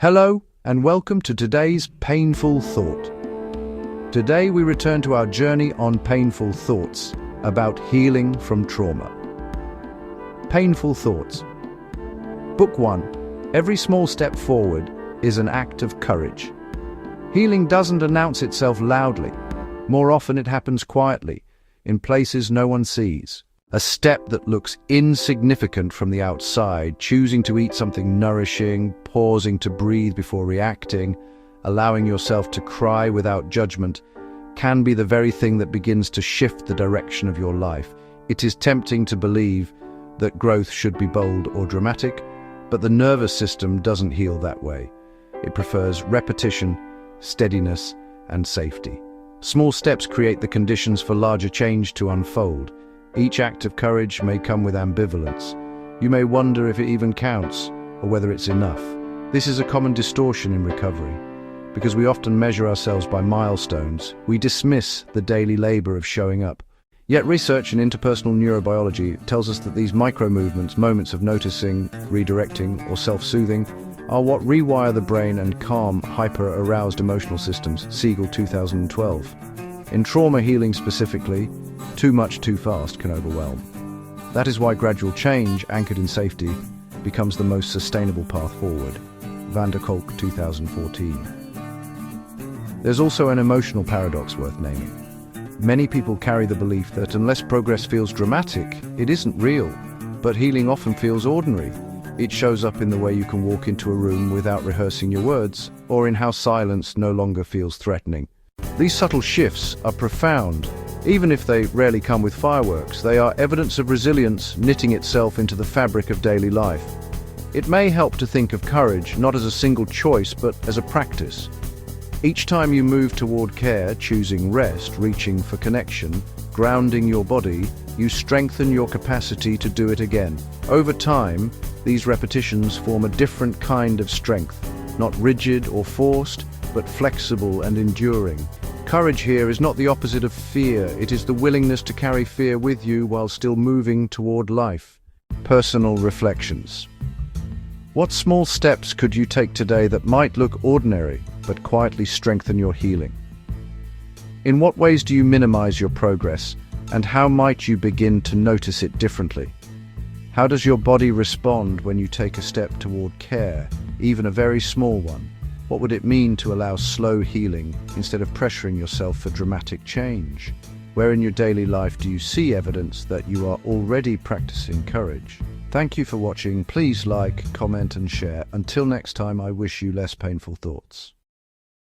Hello, and welcome to today's Painful Thought. Today we return to our journey on Painful Thoughts about healing from trauma. Painful Thoughts. Book 1. Every small step forward is an act of courage. Healing doesn't announce itself loudly. More often it happens quietly, in places no one sees. A step that looks insignificant from the outside, choosing to eat something nourishing, pausing to breathe before reacting, allowing yourself to cry without judgment, can be the very thing that begins to shift the direction of your life. It is tempting to believe that growth should be bold or dramatic, but the nervous system doesn't heal that way. It prefers repetition, steadiness, and safety. Small steps create the conditions for larger change to unfold. Each act of courage may come with ambivalence. You may wonder if it even counts, or whether it's enough. This is a common distortion in recovery. Because we often measure ourselves by milestones, we dismiss the daily labor of showing up. Yet research in interpersonal neurobiology tells us that these micro-movements, moments of noticing, redirecting, or self-soothing, are what rewire the brain and calm hyperaroused emotional systems, Siegel 2012. In trauma healing specifically, too much too fast can overwhelm. That is why gradual change, anchored in safety, becomes the most sustainable path forward. Kolk 2014. There's also an emotional paradox worth naming. Many people carry the belief that unless progress feels dramatic, it isn't real. But healing often feels ordinary. It shows up in the way you can walk into a room without rehearsing your words, or in how silence no longer feels threatening. These subtle shifts are profound. Even if they rarely come with fireworks, they are evidence of resilience knitting itself into the fabric of daily life. It may help to think of courage not as a single choice, but as a practice. Each time you move toward care, choosing rest, reaching for connection, grounding your body, you strengthen your capacity to do it again. Over time, these repetitions form a different kind of strength, not rigid or forced, but flexible and enduring. Courage here is not the opposite of fear. It is the willingness to carry fear with you while still moving toward life. Personal reflections. What small steps could you take today that might look ordinary, but quietly strengthen your healing? In what ways do you minimize your progress, and how might you begin to notice it differently? How does your body respond when you take a step toward care, even a very small one? What would it mean to allow slow healing instead of pressuring yourself for dramatic change? Where in your daily life do you see evidence that you are already practicing courage? Thank you for watching. Please like, comment, and share. Until next time, I wish you less painful thoughts.